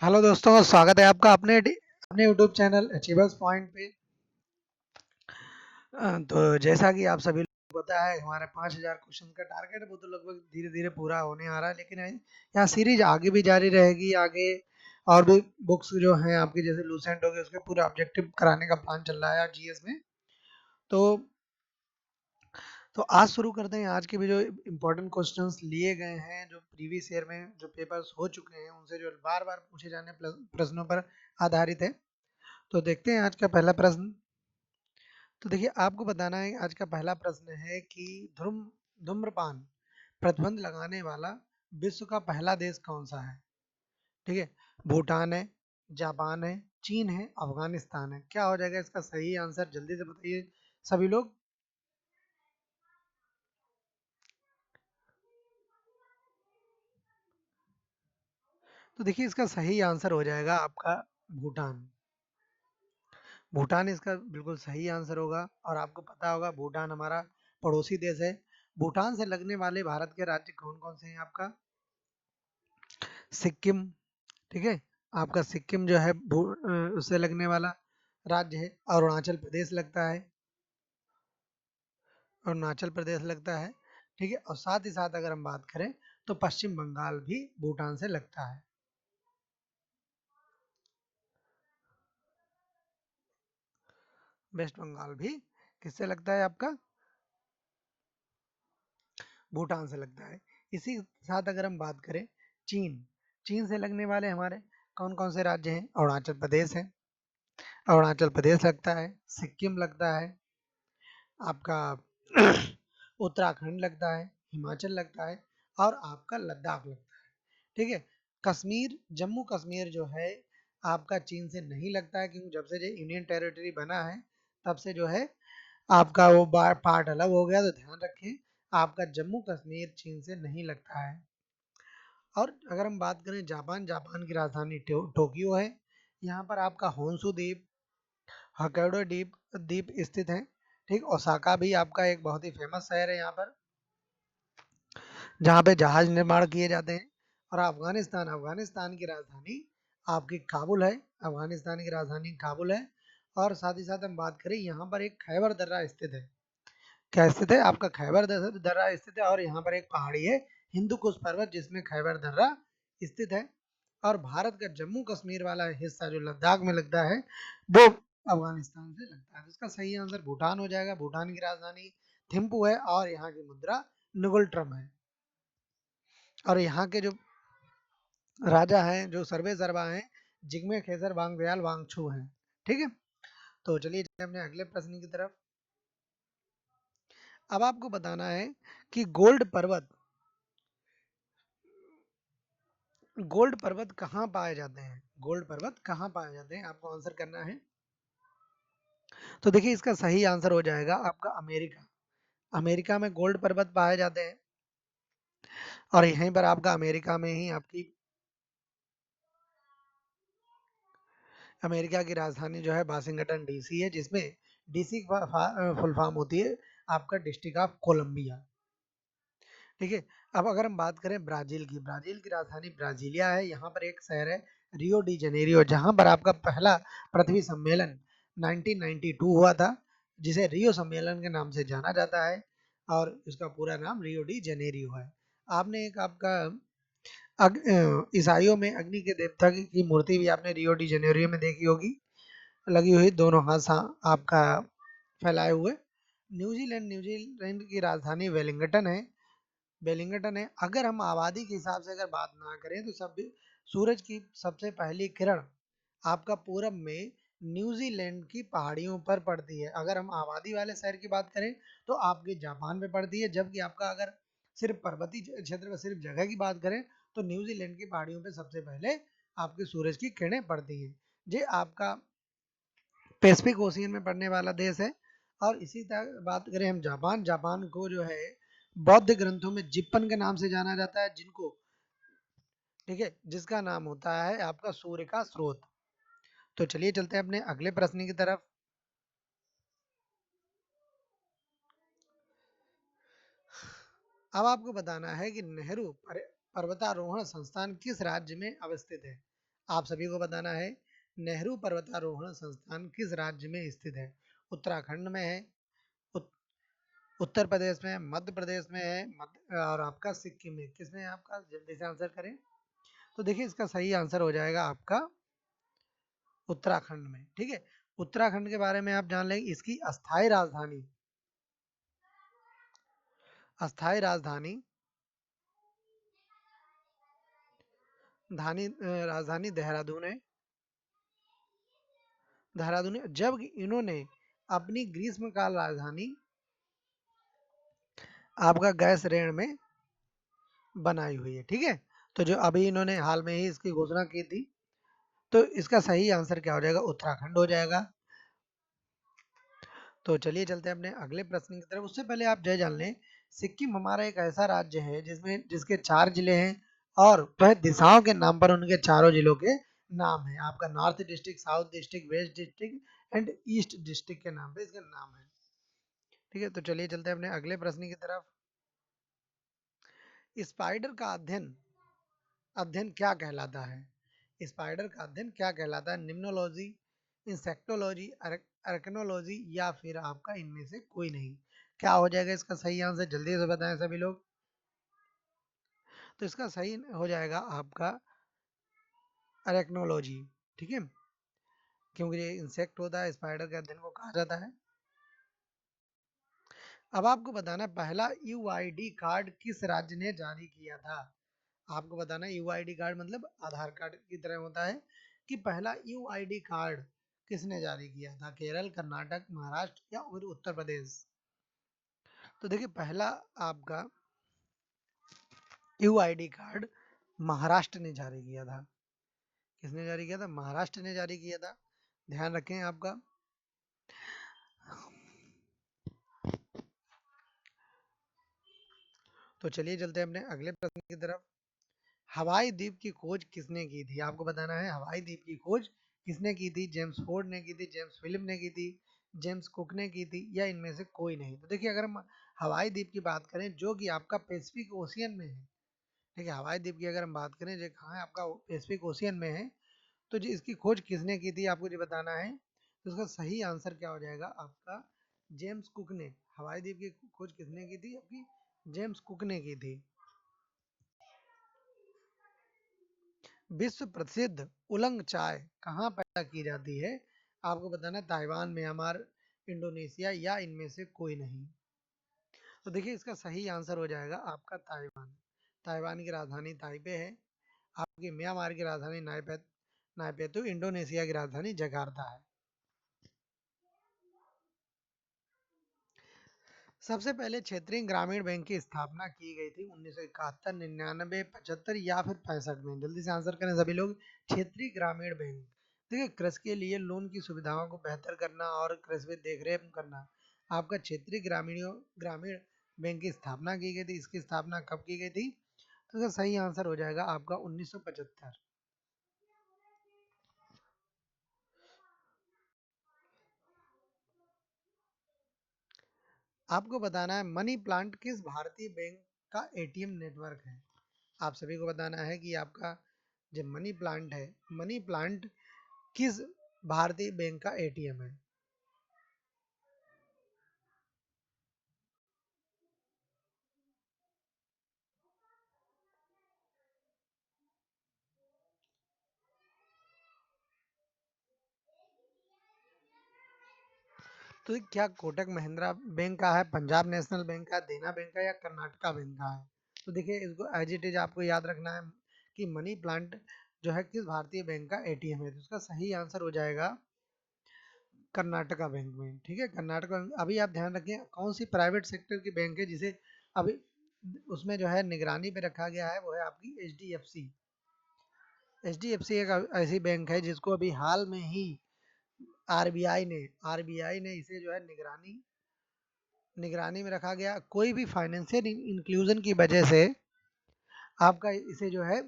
Hello दोस्तों, स्वागत है आपका अपने यूट्यूब चैनल अचीवर्स पॉइंट पे। तो जैसा कि आप सभी लोग को पता है, हमारे 5000 क्वेश्चन का टारगेट है, वो तो लगभग धीरे धीरे पूरा होने आ रहा है। लेकिन यहाँ सीरीज आगे भी जारी रहेगी। आगे और भी बुक्स जो हैं आपकी, जैसे लूसेंट हो गए, उसके पूरा ऑब्जेक्टिव कराने का प्लान चल रहा है जीएस में। तो आज शुरू करते हैं। आज के भी जो इम्पोर्टेंट क्वेश्चंस लिए गए हैं, जो प्रीवियस ईयर में जो पेपर्स हो चुके हैं, उनसे जो बार बार पूछे जाने प्रश्नों पर आधारित है। तो देखते हैं आज का पहला प्रश्न। तो देखिए, आपको बताना है, आज का पहला प्रश्न है कि धूम्रपान प्रतिबंध लगाने वाला विश्व का पहला देश कौन सा है? ठीक है, भूटान है, जापान है, चीन है, अफगानिस्तान है। क्या हो जाएगा इसका सही आंसर? जल्दी से बताइए सभी लोग। तो देखिए, इसका सही आंसर हो जाएगा आपका भूटान। भूटान इसका बिल्कुल सही आंसर होगा। और आपको पता होगा, भूटान हमारा पड़ोसी देश है। भूटान से लगने वाले भारत के राज्य कौन कौन से हैं? आपका सिक्किम, ठीक है, आपका सिक्किम जो है उससे लगने वाला राज्य है। अरुणाचल प्रदेश लगता है, अरुणाचल प्रदेश लगता है, ठीक है। और साथ ही साथ अगर हम बात करें तो पश्चिम बंगाल भी भूटान से लगता है। वेस्ट बंगाल भी किससे लगता है? आपका भूटान से लगता है। इसी साथ अगर हम बात करें चीन, चीन से लगने वाले हमारे कौन कौन से राज्य हैं? अरुणाचल प्रदेश है, अरुणाचल प्रदेश लगता है, सिक्किम लगता है, आपका उत्तराखंड लगता है, हिमाचल लगता है, और आपका लद्दाख लगता है। ठीक है। कश्मीर, जम्मू कश्मीर जो है आपका चीन से नहीं लगता है, क्योंकि जब से जो यूनियन टेरिटरी बना है तब से जो है आपका वो पार्ट अलग हो गया। तो ध्यान रखें, आपका जम्मू कश्मीर चीन से नहीं लगता है। और अगर हम बात करें जापान, जापान की राजधानी टोक्यो है। यहाँ पर आपका होन्शु द्वीप, होक्काइडो द्वीप द्वीप स्थित है। ठीक, ओसाका भी आपका एक बहुत ही फेमस शहर है यहाँ पर, जहाँ पे जहाज निर्माण किए जाते हैं। और अफगानिस्तान, अफगानिस्तान की राजधानी आपकी काबुल है। अफगानिस्तान की राजधानी काबुल है। और साथ ही साथ हम बात करें, यहाँ पर एक खैबर दर्रा स्थित है। क्या स्थित है? आपका खैबर दर्रा स्थित है। और यहाँ पर एक पहाड़ी है, हिंदू कुश पर्वत, जिसमें खैबर दर्रा स्थित है। और भारत का जम्मू कश्मीर वाला हिस्सा जो लद्दाख में लगता है, वो अफगानिस्तान से लगता है। तो इसका सही आंसर भूटान हो जाएगा। भूटान की राजधानी थिम्पू है, और यहाँ की मुद्रा नुगल ट्रम है। और यहाँ के जो राजा हैं, जो सर्वे सर्वा हैं, जिग्मे खेसर वांगदयाल वांगचू हैं। ठीक है। तो चलिए चलते हैं अपने अगले प्रश्न की तरफ। अब आपको बताना है कि गोल्ड पर्वत कहाँ पाए जाते हैं? गोल्ड पर्वत कहाँ पाए जाते हैं, आपको आंसर करना है। तो देखिए, इसका सही आंसर हो जाएगा आपका अमेरिका। अमेरिका में गोल्ड पर्वत पाए जाते हैं। और यहीं पर आपका अमेरिका में ही आपकी अमेरिका की राजधानी जो है वाशिंगटन डीसी है, जिसमें डीसी की फुल फॉर्म होती है आपका डिस्ट्रिक्ट ऑफ कोलंबिया। ठीक है। अब अगर हम बात करें ब्राजील की, ब्राजील की राजधानी ब्राजीलिया है। यहाँ पर एक शहर है रियो डी जनेरियो, जहाँ पर आपका पहला पृथ्वी सम्मेलन 1992 हुआ था, जिसे रियो सम्मेलन के नाम से जाना जाता है। और इसका पूरा नाम रियो डी जनेरियो है। आपने एक आपका ईसाइयों में अग्नि के देवता की मूर्ति भी आपने रियो डी जनेरियो में देखी होगी, लगी हुई, दोनों हाथ आपका फैलाए हुए। न्यूजीलैंड, न्यूजीलैंड की राजधानी वेलिंगटन है, वेलिंगटन है। अगर हम आबादी के हिसाब से अगर बात ना करें, तो सूरज की सबसे पहली किरण आपका पूरब में न्यूजीलैंड की पहाड़ियों पर पड़ती है। अगर हम आबादी वाले शहर की बात करें तो आपके जापान में पड़ती है। जबकि आपका अगर सिर्फ पर्वतीय क्षेत्र में सिर्फ जगह की बात करें, तो न्यूजीलैंड की पहाड़ियों पर सबसे पहले आपके सूरज की किरणें पड़ती हैं। ये आपका पैसिफिक ओशियन में पड़ने वाला देश है। और इसी तरह बात करें हम जापान, जापान को जो है बौद्ध ग्रंथों में जिप्पन के नाम से जाना जाता है, जिनको, ठीक है, जिसका नाम होता है आपका सूर्य का स्रोत। तो चलिए चलते हैं अपने अगले प्रश्न की तरफ। अब आपको बताना है कि नेहरू पर्वतारोहण संस्थान किस राज्य में अवस्थित है। आप सभी को बताना है नेहरू पर्वतारोहण संस्थान किस राज्य में स्थित है। उत्तराखंड में है, उत्तर प्रदेश में, मध्य प्रदेश में है, और आपका सिक्किम में। किसमें है आपका, जल्दी से आंसर करें। तो देखिए इसका सही आंसर हो जाएगा आपका उत्तराखंड में। ठीक है, उत्तराखंड के बारे में आप जान लेंगे। इसकी अस्थाई राजधानी राजधानी देहरादून है। देहरादून है, जब इन्होंने अपनी ग्रीष्मकाल राजधानी आपका गैस रेण में बनाई हुई है। ठीक है, तो जो अभी इन्होंने हाल में ही इसकी घोषणा की थी, तो इसका सही आंसर क्या हो जाएगा, उत्तराखंड हो जाएगा। तो चलिए चलते हैं अपने अगले प्रश्न की तरफ। उससे पहले आप जय जान लें, सिक्किम हमारा एक ऐसा राज्य है जिसके 4 जिले हैं और वह दिशाओं के नाम पर उनके चारों जिलों के नाम है। आपका north district, south district, waste district and east district के नाम पे इसका नाम है। ठीक है, तो चलिए चलते हैं अपने अगले प्रश्न की तरफ। स्पाइडर का अध्ययन अध्ययन क्या कहलाता है। स्पाइडर का अध्ययन क्या कहलाता है। निम्नोलॉजी, इंसेक्टोलॉजी, अर्कनोलॉजी या फिर आपका इनमें से कोई नहीं। क्या हो जाएगा इसका सही आंसर, जल्दी से बताएं सभी लोग। तो इसका सही हो जाएगा आपका अरेक्नोलॉजी। ठीक है, क्योंकि ये इंसेक्ट होता है, स्पाइडर के अध्ययन को कहा जाता है। अब आपको बताना है पहला यूआईडी कार्ड किस राज्य ने जारी किया था। आपको बताना है यूआईडी कार्ड मतलब आधार कार्ड की तरह होता है, कि पहला यूआईडी कार्ड किसने जारी किया था। केरल, कर्नाटक, महाराष्ट्र या फिर उत्तर प्रदेश। तो देखिए पहला आपका यूआईडी कार्ड महाराष्ट्र ने जारी किया था। किसने जारी किया था, महाराष्ट्र ने जारी किया था। ध्यान रखें आपका। तो चलिए चलते हैं अपने अगले प्रश्न की तरफ। हवाई द्वीप की खोज किसने की थी। आपको बताना है हवाई द्वीप की खोज किसने की थी। जेम्स फोर्ड ने की थी, जेम्स फिलिप ने की थी, जेम्स कुक ने की थी या इनमें से कोई नहीं। तो देखिए अगर हम हवाई द्वीप की बात करें जो कि आपका पैसिफिक ओशियन में है, ठीक है, हवाई द्वीप की अगर हम बात करें जो कहाँ है, आपका पैसिफिक ओशियन में है, तो जी इसकी खोज किसने की थी आपको जो बताना है। तो इसका सही आंसर क्या हो जाएगा आपका, जेम्स कुक ने। हवाई द्वीप की खोज किसने की थी आपकी, जेम्स कुक ने की थी। विश्व प्रसिद्ध उलंग चाय कहाँ पैदा की जाती है। आपको बताना है ताइवान, म्यांमार, इंडोनेशिया या इनमें से कोई नहीं। तो देखिए इसका सही आंसर हो जाएगा आपका ताइवान। ताइवान की राजधानी ताइपे है। आपकी म्यांमार की राजधानी नायपेतु, इंडोनेशिया की राजधानी जकार्ता है। सबसे पहले क्षेत्रीय ग्रामीण बैंक की स्थापना की गई थी 1971, 99, 75 या फिर 65 में। जल्दी से आंसर करें सभी लोग। क्षेत्रीय ग्रामीण बैंक, देखिए कृषि के लिए लोन की सुविधाओं को बेहतर करना और कृषि में देखरेख करना आपका क्षेत्रीय ग्रामीण बैंक की स्थापना की गई थी। इसकी स्थापना कब की गई थी, तो इसका सही आंसर हो जाएगा आपका 1975। आपको बताना है मनी प्लांट किस भारतीय बैंक का एटीएम नेटवर्क है। आप सभी को बताना है कि आपका जो मनी प्लांट है, मनी प्लांट किस भारतीय बैंक का एटीएम है। तो ये क्या कोटक महिंद्रा बैंक का है, पंजाब नेशनल बैंक का, देना बैंक का या कर्नाटका बैंक का है। तो देखिए इसको एज इट इज आपको याद रखना है कि मनी प्लांट जो है किस भारतीय बैंक का एटीएम है। तो इसका सही आंसर हो जाएगा कर्नाटका बैंक में। ठीक है, कर्नाटका बैंक। अभी आप ध्यान रखें कौन सी प्राइवेट सेक्टर की बैंक है जिसे अभी उसमें जो है निगरानी पे रखा गया है, वो है आपकी H D F C. H D F C एक ऐसी बैंक है जिसको अभी हाल में ही आरबीआई ने इसे जो है निगरानी निगरानी में रखा गया। कोई भी फाइनेंशियल इंक्लूजन की वजह से आपका इसे जो है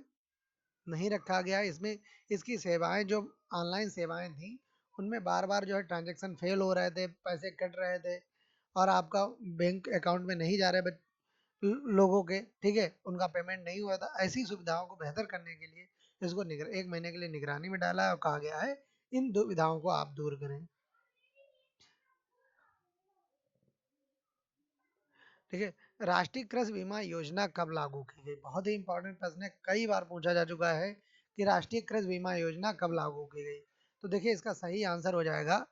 नहीं रखा गया। इसमें इसकी सेवाएं जो ऑनलाइन सेवाएं थी उनमें बार बार जो है ट्रांजेक्शन फेल हो रहे थे, पैसे कट रहे थे और आपका बैंक अकाउंट में नहीं जा रहे लोगों के, ठीक है, उनका पेमेंट नहीं हुआ था। ऐसी सुविधाओं को बेहतर करने के लिए इसको 1 महीने के लिए निगरानी में डाला है और कहा गया है इन दुविधाओं को आप दूर करें। ठीक है, राष्ट्रीय कृषि बीमा योजना कब लागू की गई? बहुत ही इंपॉर्टेंट प्रश्न है, कई बार पूछा जा चुका है कि राष्ट्रीय कृषि बीमा योजना कब लागू की गई। तो देखिए इसका सही आंसर हो जाएगा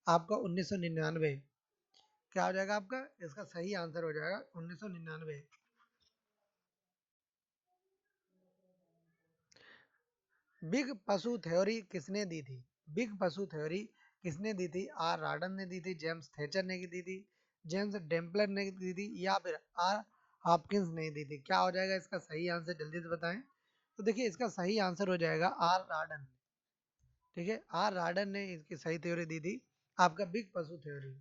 आपका 1999। क्या हो जाएगा आपका? इसका सही आंसर हो जाएगा 1999। बिग पशु थ्योरी किसने दी थी? बिग पशु थ्योरी किसने दी थी? आर राडन ने दी थी, जेम्स थेचर ने दी थी, जेम्स डेम्पलर ने दी थी, या फिर आर हॉपकिंस ने दी थी? क्या हो जाएगा इसका सही आंसर, जल्दी से बताएं। तो देखिए इसका सही आंसर हो जाएगा आर राडन। ठीक है, आर राडन ने इसकी सही थ्योरी दी थी, आपका बिग पशु थ्योरी।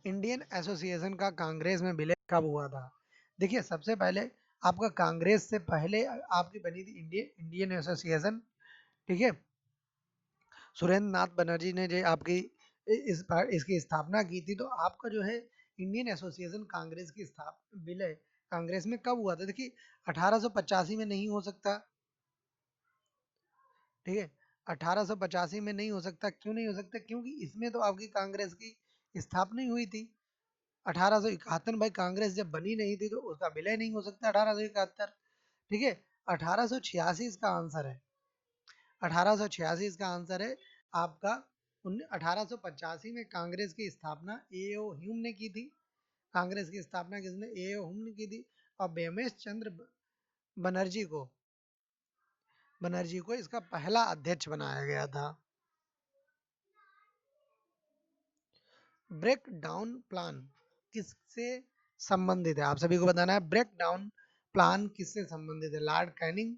इंडियन एसोसिएशन का कांग्रेस में विलय कब हुआ था? देखिए सबसे पहले आपका कांग्रेस से पहले आपकी बनी थी इंडियन इंडियन एसोसिएशन। ठीक है, सुरेंद्र नाथ बनर्जी ने जो आपकी इसकी स्थापना की थी। तो आपका जो है इंडियन एसोसिएशन कांग्रेस की विलय कांग्रेस में कब हुआ था? देखिए 1885 में नहीं हो सकता। ठीक है, 1885 में नहीं हो सकता। क्यों नहीं हो सकता? क्योंकि इसमें तो आपकी कांग्रेस की स्थापना ही हुई थी 1871। भाई कांग्रेस जब बनी नहीं थी तो उसका विलय नहीं हो सकता 1871। ठीक है, 1886 इसका आंसर है। 1886 इसका आंसर है आपका। 1885 में कांग्रेस की स्थापना एओ ह्यूम ने की थी। कांग्रेस की स्थापना किसने? एओ ह्यूम ने की थी। और बेमेश चंद्र बनर्जी को इसका पहला अध्यक्ष बनाया गया था। ब्रेक डाउन प्लान किससे संबंधित है? आप सभी को बताना है ब्रेक डाउन प्लान किससे संबंधित है? Lord Canning,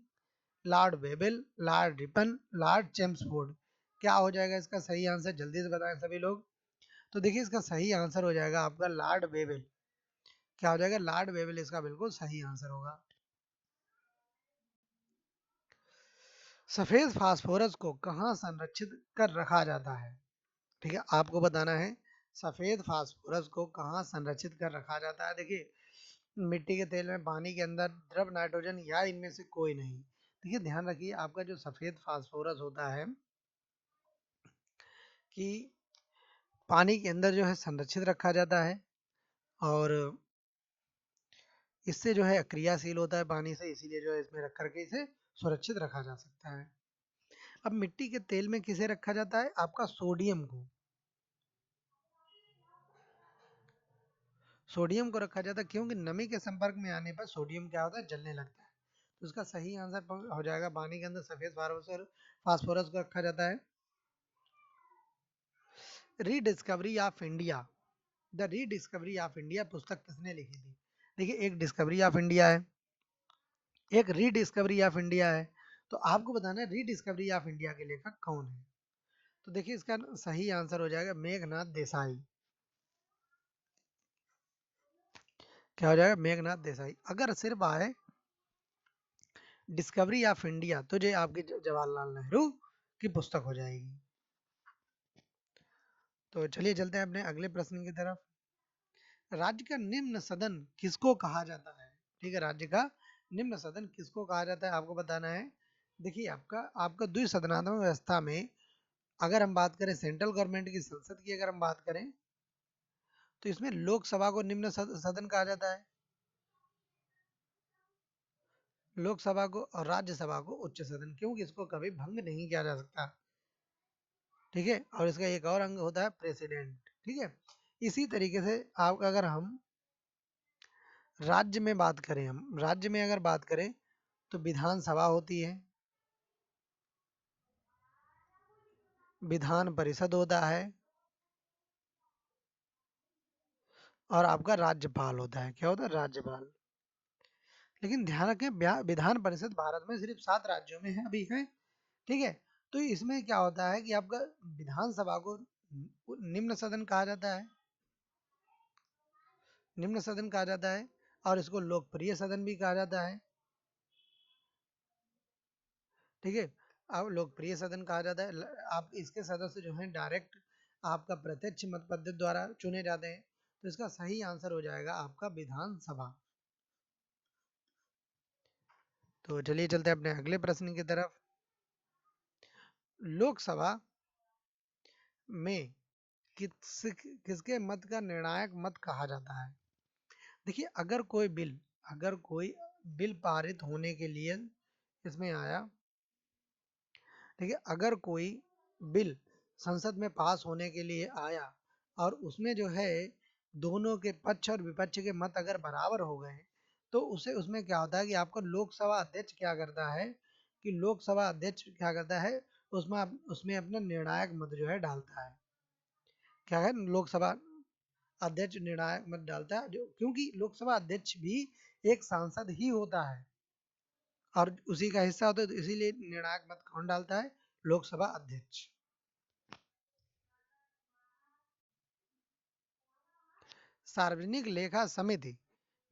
Lord Wavell, Lord Ripon, Lord Chelmsford? क्या हो जाएगा इसका सही आंसर, जल्दी से बताएं सभी लोग। तो देखिए इसका सही आंसर हो जाएगा आपका लॉर्ड वेबल। क्या हो जाएगा? लॉर्ड वेबल इसका बिल्कुल सही आंसर होगा। सफेद फास्फोरस को कहाँ संरक्षित कर रखा जाता है? ठीक है, आपको बताना है सफेद फास्फोरस को कहाँ संरक्षित कर रखा जाता है। देखिए मिट्टी के तेल में, पानी के अंदर, द्रव नाइट्रोजन, या इनमें से कोई नहीं। देखिए ध्यान रखिए आपका जो सफेद फास्फोरस होता है कि पानी के अंदर जो है संरक्षित रखा जाता है और इससे जो है क्रियाशील होता है पानी से, इसीलिए जो है इसमें रख करके इसे सुरक्षित रखा जा सकता है। अब मिट्टी के तेल में किसे रखा जाता है? आपका सोडियम को। सोडियम को रखा जाता है क्योंकि नमी के संपर्क में आने पर सोडियम क्या होता है? जलने लगता है। तो इसका सही आंसर हो जाएगा पानी के अंदर सफेद फास्फोरस को रखा जाता है। Rediscovery of India, the rediscovery of India पुस्तक किसने लिखी थी? देखिए एक डिस्कवरी ऑफ इंडिया है, एक रीडिस्कवरी ऑफ इंडिया है। तो आपको बताना है रीडिस्कवरी ऑफ इंडिया के लेखक कौन है। तो देखिए इसका सही आंसर हो जाएगा मेघनाथ देसाई। क्या हो जाएगा? मेघनाथ देसाई। अगर सिर्फ आए डिस्कवरी ऑफ इंडिया तो जो आपकी जवाहरलाल नेहरू की पुस्तक हो जाएगी। तो चलिए चलते हैं अपने अगले प्रश्न की तरफ। राज्य का निम्न सदन किसको कहा जाता है? ठीक है, राज्य का निम्न सदन किसको कहा जाता है आपको बताना है। देखिए आपका आपका द्विसदनात्मक व्यवस्था में अगर हम बात करें, सेंट्रल गवर्नमेंट की संसद की अगर हम बात करें, तो इसमें लोकसभा को निम्न सदन कहा जाता है, लोकसभा को, और राज्यसभा को उच्च सदन, क्योंकि इसको कभी भंग नहीं किया जा सकता। ठीक है, और इसका एक और अंग होता है प्रेसिडेंट। ठीक है, इसी तरीके से आप अगर हम राज्य में बात करें, हम राज्य में अगर बात करें तो विधानसभा होती है, विधान परिषद होता है, और आपका राज्यपाल होता है। क्या होता है? राज्यपाल। लेकिन ध्यान रखें विधान परिषद भारत में सिर्फ 7 राज्यों में है, अभी है। ठीक है, तो इसमें क्या होता है कि आपका विधानसभा को निम्न सदन कहा जाता है, निम्न सदन कहा जाता है, और इसको लोकप्रिय सदन भी कहा जाता है। ठीक है, अब लोकप्रिय सदन कहा जाता है। आप इसके सदस्य जो हैं डायरेक्ट आपका प्रत्यक्ष मत पद्धति द्वारा चुने जाते हैं। तो इसका सही आंसर हो जाएगा आपका विधानसभा। तो चलिए चलते हैं अपने अगले प्रश्न की तरफ। लोकसभा में किसके मत का निर्णायक मत कहा जाता है? देखिए, अगर कोई बिल पारित होने के लिए इसमें आया, देखिए अगर कोई बिल संसद में पास होने के लिए आया और उसमें जो है दोनों के पक्ष और विपक्ष के मत अगर बराबर हो गए, तो उसे उसमें क्या होता है कि आपका लोकसभा अध्यक्ष क्या करता है कि लोकसभा अध्यक्ष क्या करता है, उसमें अपना निर्णायक मत जो है डालता है। क्या है, लोकसभा अध्यक्ष निर्णायक मत डालता है, जो क्योंकि लोकसभा अध्यक्ष भी एक सांसद ही होता है और उसी का हिस्सा होता है, तो इसीलिए निर्णायक मत कौन डालता है? लोकसभा अध्यक्ष। सार्वजनिक लेखा समिति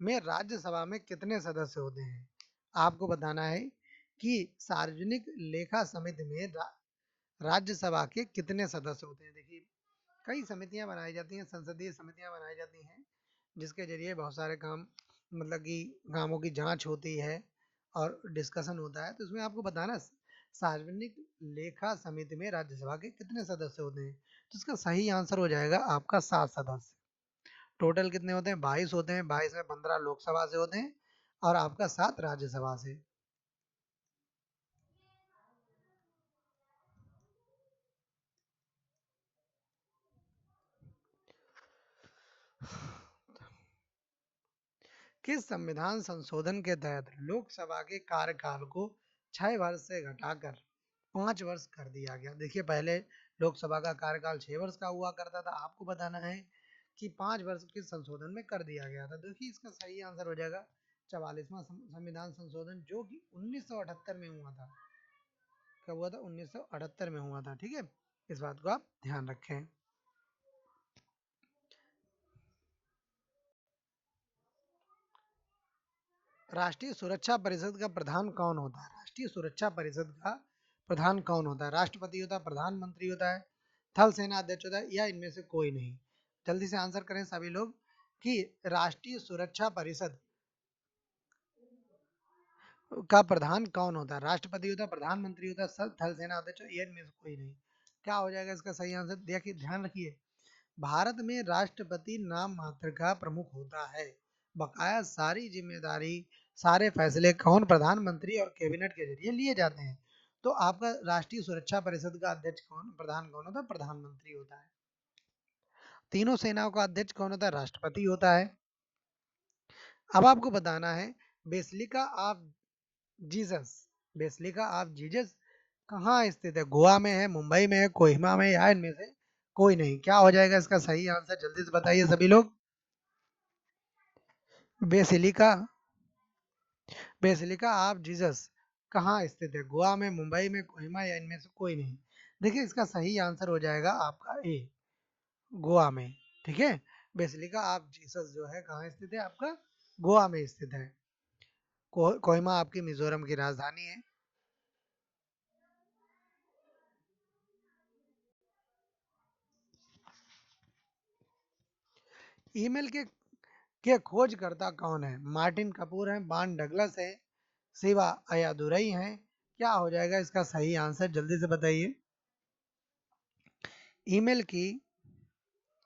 में राज्यसभा में कितने सदस्य होते हैं? आपको बताना है कि सार्वजनिक लेखा समिति में राज्यसभा के कितने सदस्य होते हैं। देखिए, कई समितियां बनाई जाती हैं, संसदीय समितियां बनाई जाती हैं, जिसके जरिए बहुत सारे काम, मतलब कि कामों की जांच होती है और डिस्कशन होता है। तो इसमें आपको बताना, सार्वजनिक लेखा समिति में राज्यसभा के कितने सदस्य होते हैं? तो इसका सही आंसर हो जाएगा आपका 7 सदस्य। टोटल कितने होते हैं? 22 होते हैं। 22 में 15 लोकसभा से होते हैं और आपका 7 राज्यसभा से। किस संविधान संशोधन के तहत लोकसभा के कार्यकाल को 6 वर्ष से घटाकर 5 वर्ष कर दिया गया? देखिए, पहले लोकसभा का कार्यकाल 6 वर्ष का हुआ करता था। आपको बताना है कि 5 वर्ष के संशोधन में कर दिया गया था। देखिए, इसका सही आंसर हो जाएगा 44वां संविधान संशोधन, जो कि 1978 में हुआ था। कब हुआ था? 1978 में हुआ था। ठीक है, इस बात को आप ध्यान रखें। राष्ट्रीय सुरक्षा परिषद का प्रधान कौन होता है? राष्ट्रीय सुरक्षा परिषद का प्रधान कौन होता है? राष्ट्रपति होता है, प्रधानमंत्री होता है, थल सेना अध्यक्ष होता है, या इनमें से कोई नहीं? जल्दी से आंसर करें सभी लोग कि राष्ट्रीय सुरक्षा परिषद का प्रधान कौन होता है? राष्ट्रपति होता है, प्रधानमंत्री होता है, थल सेना अध्यक्ष, या इनमें से कोई नहीं? क्या हो जाएगा इसका सही आंसर? देखिए, ध्यान रखिए, भारत में राष्ट्रपति नाम मात्र का प्रमुख होता है। बकाया सारी जिम्मेदारी, सारे फैसले कौन? प्रधानमंत्री और कैबिनेट के जरिए लिए जाते हैं। तो आपका राष्ट्रीय सुरक्षा परिषद का अध्यक्ष कौन, प्रधान कौन होता है? प्रधानमंत्री होता है। तीनों सेनाओं का अध्यक्ष कौन होता है? राष्ट्रपति होता है। अब आपको बताना है, basilica of Jesus basilica of Jesus कहाँ स्थित है? गोवा में है, मुंबई में है, कोहिमा में, या इनमें से कोई नहीं? क्या हो जाएगा इसका सही आंसर? जल्दी से बताइए सभी लोग। बेसिलिका बेसिलिका ऑफ जीसस कहाँ स्थित है? गोवा में, मुंबई में, कोहिमा, या इनमें से कोई नहीं? देखिए, इसका सही आंसर हो जाएगा आपका ए, गोवा में। ठीक है, बेसिलिका ऑफ जीसस जो है कहाँ स्थित है? आपका गोवा में स्थित है। कोहिमा आपकी मिजोरम की राजधानी है। ईमेल के खोजकर्ता कौन है? मार्टिन कपूर है, बॉन डगलस है, शिवा अयादुरई है? क्या हो जाएगा इसका सही आंसर? जल्दी से बताइए। ईमेल की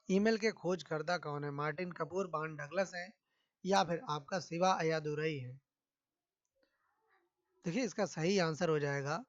ईमेल के खोजकर्ता कौन है? मार्टिन कपूर, बॉन डगलस है, या फिर आपका शिवा अयादुरई है? देखिए, इसका सही आंसर हो जाएगा,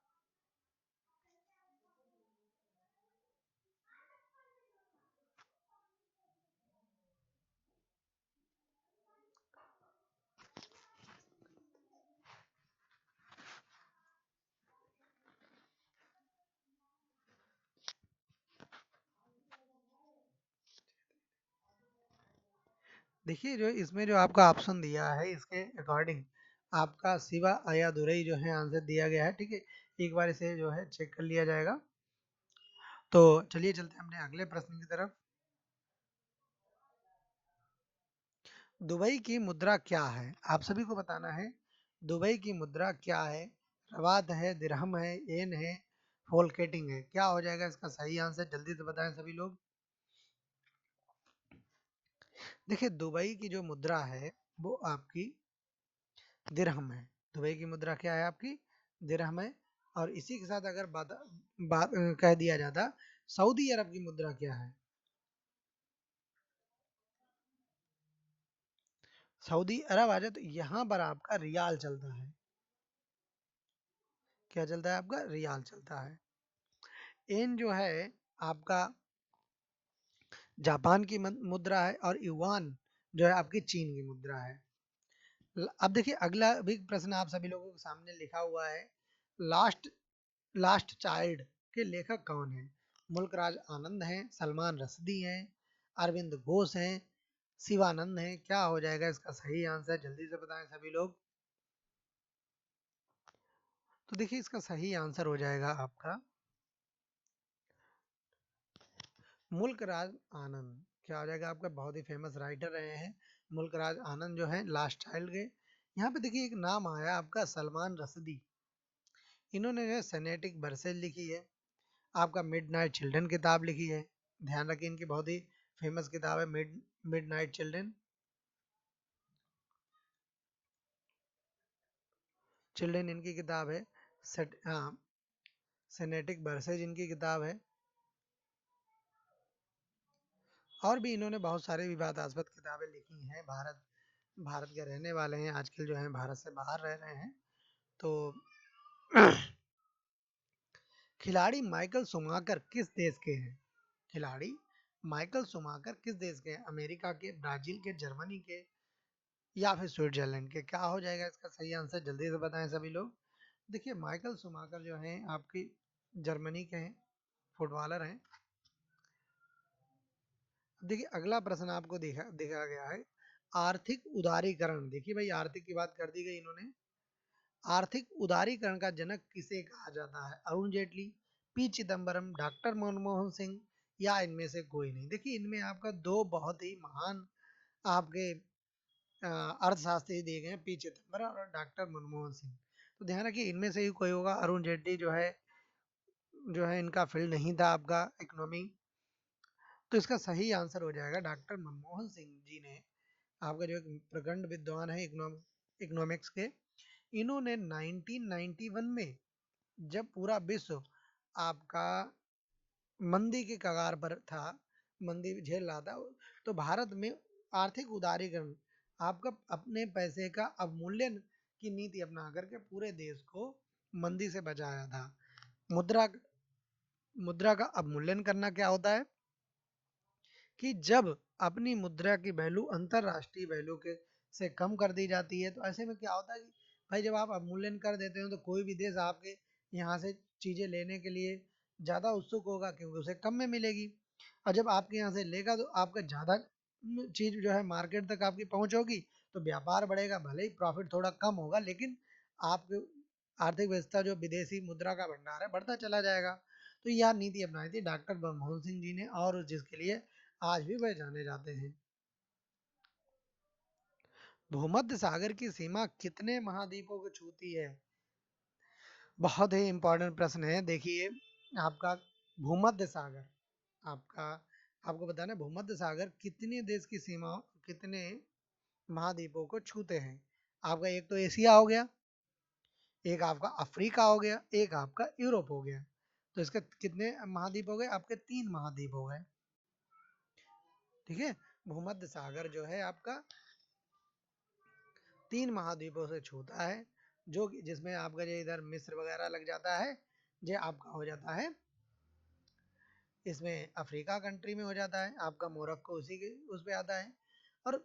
देखिए जो इसमें जो आपका ऑप्शन दिया है, इसके अकॉर्डिंग आपका शिवा अयादुरई जो है आंसर दिया गया है। ठीक है, एक बार इसे जो है चेक कर लिया जाएगा। तो चलिए चलते हैं अपने अगले प्रश्न की तरफ। दुबई की मुद्रा क्या है? आप सभी को बताना है, दुबई की मुद्रा क्या है? रवाद है, दिरहम है, येन है, फोल्केटिंग है? क्या हो जाएगा इसका सही आंसर? जल्दी से बताएं सभी लोग। देखिए दुबई की जो मुद्रा है वो आपकी दिरहम है। दुबई की मुद्रा क्या है आपकी? दिरहम है। और इसी के साथ अगर बात कह दिया जाता सऊदी अरब की मुद्रा क्या है? सऊदी अरब आ जाए तो यहाँ पर आपका रियाल चलता है। क्या चलता है आपका? रियाल चलता है। एन जो है आपका जापान की मुद्रा है और युआन जो है आपकी चीन की मुद्रा है। अब देखिए अगला भी प्रश्न आप सभी लोगों के सामने लिखा हुआ है। लास्ट लास्ट चाइल्ड के लेखक कौन है? मुल्कराज आनंद हैं, सलमान रश्दी हैं, अरविंद घोष हैं, शिवानंद हैं। क्या हो जाएगा इसका सही आंसर? जल्दी से बताएं सभी लोग। तो देखिए इसका सही आंसर हो जाएगा आपका मुल्कराज आनंद। क्या हो जाएगा आपका? बहुत ही फेमस राइटर रहे हैं मुल्कराज आनंद जो है लास्ट चाइल्ड के। यहाँ पे देखिए एक नाम आया आपका सलमान रश्दी। इन्होंने जो है सेनेटिक वर्सेज लिखी है, आपका मिडनाइट चिल्ड्रन किताब लिखी है। ध्यान रखिए इनकी बहुत ही फेमस किताब है मिडनाइट चिल्ड्रन। चिल्ड्रन इनकी किताब है। हाँ, सेनेटिक वर्सेज इनकी किताब है। और भी इन्होंने बहुत सारे विवादास्पद किताबें लिखी हैं। भारत भारत के रहने वाले हैं, आजकल जो है भारत से बाहर रह रहे हैं। तो खिलाड़ी माइकल शुमाकर किस देश के हैं? खिलाड़ी माइकल शुमाकर किस देश के हैं? अमेरिका के, ब्राजील के, जर्मनी के या फिर स्विट्जरलैंड के? क्या हो जाएगा इसका सही आंसर? जल्दी से बताएं सभी लोग। देखिए माइकल शुमाकर जो हैं आपकी जर्मनी के हैं, फुटबॉलर हैं। देखिए अगला प्रश्न आपको देखा देखा गया है आर्थिक उदारीकरण। देखिए भाई आर्थिक की बात कर दी गई इन्होंने। आर्थिक उदारीकरण का जनक किसे कहा जाता है? अरुण जेटली, पी चिदम्बरम, डॉक्टर मनमोहन सिंह या इनमें से कोई नहीं? देखिए इनमें आपका दो बहुत ही महान आपके अर्थशास्त्री दिए गए हैं, पी चिदम्बरम और डॉक्टर मनमोहन सिंह। तो ध्यान रखिए इनमें से ही कोई होगा। अरुण जेटली जो है इनका फील्ड नहीं था आपका इकोनॉमी। तो इसका सही आंसर हो जाएगा डॉक्टर मनमोहन सिंह जी ने, आपका जो एक प्रगंड विद्वान है इकोनॉमिक्स के। इन्होंने 1991 में जब पूरा विश्व आपका मंदी के कगार पर था, मंदी झेल रहा था, तो भारत में आर्थिक उदारीकरण आपका अपने पैसे का अवमूल्यन की नीति अपना करके पूरे देश को मंदी से बचाया था। मुद्रा मुद्रा का अवमूल्यन करना क्या होता है कि जब अपनी मुद्रा की वैल्यू अंतरराष्ट्रीय वैल्यू के से कम कर दी जाती है, तो ऐसे में क्या होता है कि भाई जब आप अवमूल्यन कर देते हो तो कोई भी देश आपके यहाँ से चीजें लेने के लिए ज्यादा उत्सुक होगा क्योंकि उसे कम में मिलेगी। और जब आपके यहाँ से लेगा तो आपका ज्यादा चीज जो है मार्केट तक आपकी पहुंच होगी, तो व्यापार बढ़ेगा। भले ही प्रॉफिट थोड़ा कम होगा लेकिन आपके आर्थिक व्यवस्था जो विदेशी मुद्रा का भंडार है बढ़ता चला जाएगा। तो यह नीति अपनाई थी डॉक्टर मनमोहन सिंह जी ने, और जिसके लिए आज भी वह जाने जाते हैं। भूमध्य सागर की सीमा कितने महाद्वीपों को छूती है? बहुत ही इंपॉर्टेंट प्रश्न है। देखिए आपका भूमध्य सागर, आपका आपको बताना है भूमध्य सागर कितने देश की सीमा, कितने महाद्वीपों को छूते हैं। आपका एक तो एशिया हो गया, एक आपका अफ्रीका हो गया, एक आपका यूरोप हो गया। तो इसके कितने महाद्वीप हो गए? आपके तीन महाद्वीप हो गए। ठीक है, भूमध्य सागर जो है आपका तीन महाद्वीपों से छूता है, जो जिसमें आपका जो इधर मिस्र वगैरह लग जाता है, जो आपका हो जाता है इसमें अफ्रीका कंट्री में हो जाता है, आपका मोरक्को उसी के उस पे आता है। और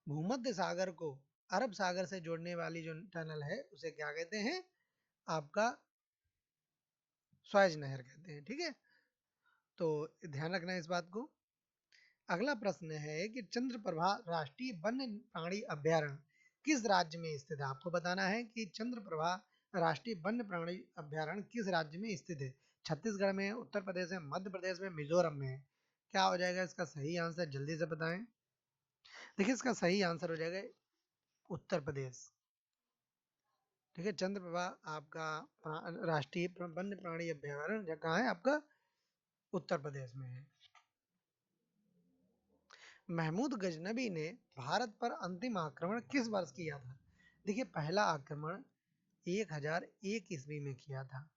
भूमध्य सागर को अरब सागर से जोड़ने वाली जो टनल है उसे क्या कहते हैं? आपका स्वेज नहर कहते हैं। ठीक है, तो ध्यान रखना इस बात को। अगला प्रश्न है कि चंद्रप्रभा राष्ट्रीय वन्य प्राणी अभ्यारण्य किस राज्य में स्थित है? आपको बताना है कि चंद्रप्रभा राष्ट्रीय वन्य प्राणी अभ्यारण्य किस राज्य में स्थित है। छत्तीसगढ़ में, उत्तर प्रदेश में, मध्य प्रदेश में, मिजोरम में है? क्या हो जाएगा इसका सही आंसर? जल्दी से बताएं। देखिए इसका सही आंसर हो जाएगा उत्तर प्रदेश। ठीक है, चंद्रप्रभा आपका राष्ट्रीय वन्य प्राणी अभ्यारण्य कहाँ है? आपका उत्तर प्रदेश में है। महमूद गजनबी ने भारत पर अंतिम आक्रमण किस वर्ष किया था? देखिए, पहला आक्रमण 1001 ईस्वी में किया था।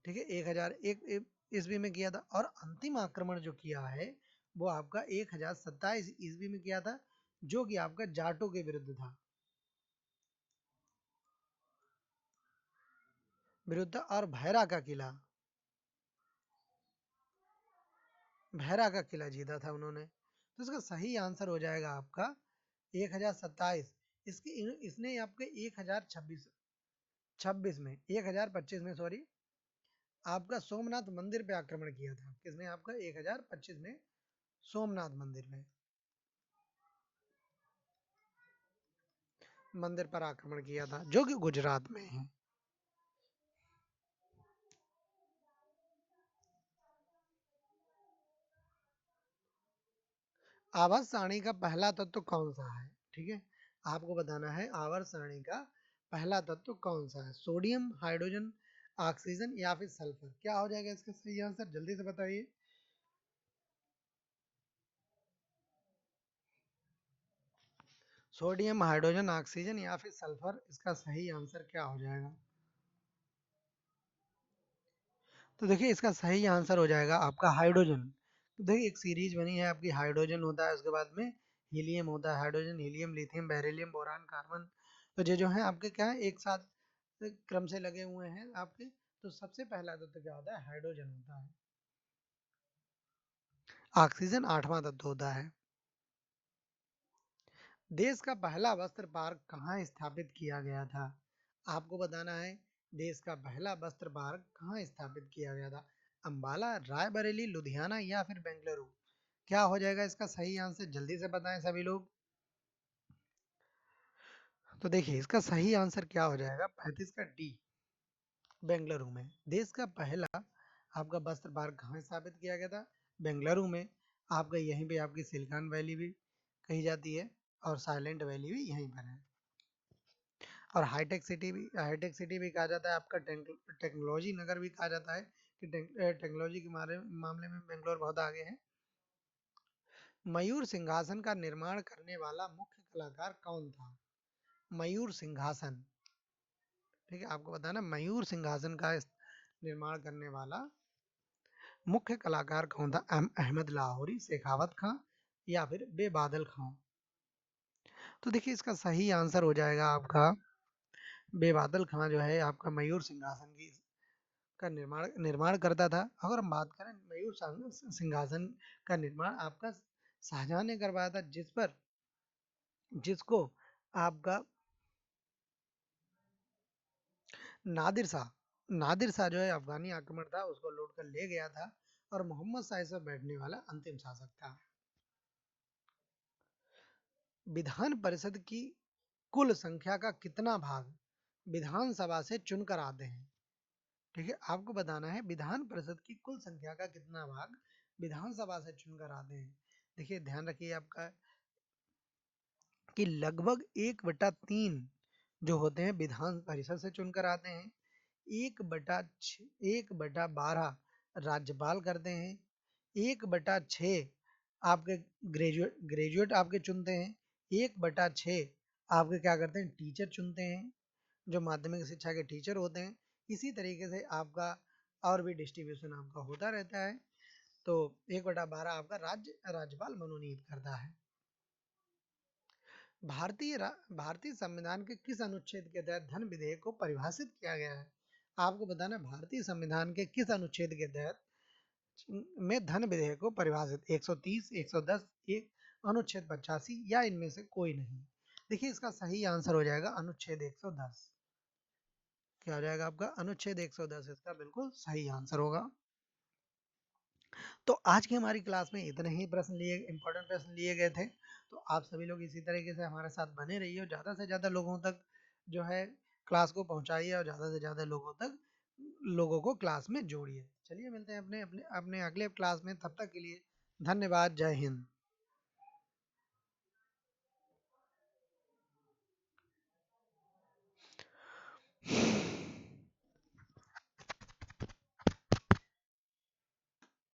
ठीक है, 1001 ईस्वी में किया था, और अंतिम आक्रमण जो किया है वो आपका 1027 ईस्वी में किया था, जो कि आपका जाटों के विरुद्ध था, और भैरा का किला जीता था उन्होंने। तो इसका सही आंसर हो जाएगा आपका 1027। इसने आपके 1026 में 1025 में, सॉरी, आपका सोमनाथ मंदिर पे आक्रमण किया था। किसने? आपका 1025 में सोमनाथ मंदिर पर आक्रमण किया था, जो कि गुजरात में है। आवर्त सारणी का पहला तत्व कौन सा है? ठीक है, आपको बताना है आवर्त सारणी का पहला तत्व कौन सा है। सोडियम, हाइड्रोजन, ऑक्सीजन या फिर सल्फर? क्या हो जाएगा इसका सही आंसर? जल्दी से बताइए। सोडियम, हाइड्रोजन, ऑक्सीजन या फिर सल्फर, इसका सही आंसर क्या हो जाएगा? तो देखिए, इसका सही आंसर हो जाएगा आपका हाइड्रोजन। तो देखिए, एक सीरीज बनी है आपकी, हाइड्रोजन होता है, उसके बाद में हीलियम होता है, hydrogen, helium, lithium, beryllium, boron, carbon. तो ये जो है आपके क्या है, एक साथ क्रम से लगे हुए हैं आपके। तो सबसे पहला तत्व क्या होता है? हाइड्रोजन होता है। ऑक्सीजन आठवां तत्व होता है। देश का पहला वस्त्र पार्क कहाँ स्थापित किया गया था? आपको बताना है, देश का पहला वस्त्र पार्क कहाँ स्थापित किया गया था? अंबाला, रायबरेली, लुधियाना या फिर बेंगलुरु? क्या हो जाएगा इसका सही आंसर? जल्दी से बताएं सभी लोग। तो देखिए, इसका सही आंसर क्या हो जाएगा? 35 का डी, बेंगलुरु में। देश का पहला आपका वस्त्र पार्क कहाँ स्थापित किया गया था? बेंगलुरु में। आपका यहीं पे आपकी सिलिकॉन वैली भी कही जाती है, और साइलेंट वैली भी यहीं पर है। और हाईटेक सिटी भी कहा जाता है, आपका टेक्नोलॉजी नगर भी कहा जाता है, कि टेक्नोलॉजी के मामले में बेंगलोर बहुत आगे है। मयूर सिंहासन का निर्माण करने वाला मुख्य कलाकार कौन था? मयूर सिंहासन, ठीक है, आपको बताना, मयूर सिंहासन का निर्माण करने वाला मुख्य कलाकार कौन था? अहमद लाहौरी, शेखावत खां या फिर बेबादल खां? तो देखिए, इसका सही आंसर हो जाएगा आपका बेबादल खां, जो है आपका मयूर सिंहासन की का निर्माण निर्माण करता था। अगर हम बात करें, मयूर सिंहासन का निर्माण आपका शाहजहां ने करवाया था, जिसको आपका नादिर शाह जो है अफगानी आक्रमण था, उसको लूट कर ले गया था, और मोहम्मद शाह से बैठने वाला अंतिम शासक था। विधान परिषद की कुल संख्या का कितना भाग विधानसभा से चुनकर आते हैं? ठीक है, आपको बताना है, विधान परिषद की कुल संख्या का कितना भाग विधानसभा से चुनकर आते हैं। देखिए, ध्यान रखिए आपका, कि लगभग 1/3 जो होते हैं विधान परिषद से चुनकर आते हैं, 1/12 राज्यपाल करते हैं, 1/6 आपके ग्रेजुएट आपके चुनते हैं, 1/6 आपके क्या करते हैं, टीचर चुनते हैं, जो माध्यमिक शिक्षा के टीचर होते हैं। इसी तरीके से आपका और भी डिस्ट्रीब्यूशन आपका होता रहता है। तो 1/12 आपका राज्यपाल मनोनीत करता है। भारतीय संविधान के किस अनुच्छेद के तहत धन विधेयक को परिभाषित किया गया है? आपको बताना, भारतीय संविधान के किस अनुच्छेद के तहत में धन विधेयक को परिभाषित? 130, 110, एक अनुच्छेद 85 या इनमें से कोई नहीं? देखिए, इसका सही आंसर हो जाएगा अनुच्छेद 110। क्या हो जाएगा आपका? अनुच्छेद 110 इसका बिल्कुल सही आंसर होगा। तो आज की हमारी क्लास में इतने ही इंपॉर्टेंट प्रश्न लिए गए थे। तो आप सभी लोग इसी तरीके से हमारे साथ बने रहिए, और ज़्यादा से ज़्यादा लोगों तक जो है क्लास को पहुंचाइए, और ज़्यादा से ज़्यादा लोगों को क्लास में जोड़िए। चलिए, मिलते हैं अपने अपने अपने अगले क्लास में। तब तक के लिए धन्यवाद। जय हिंद।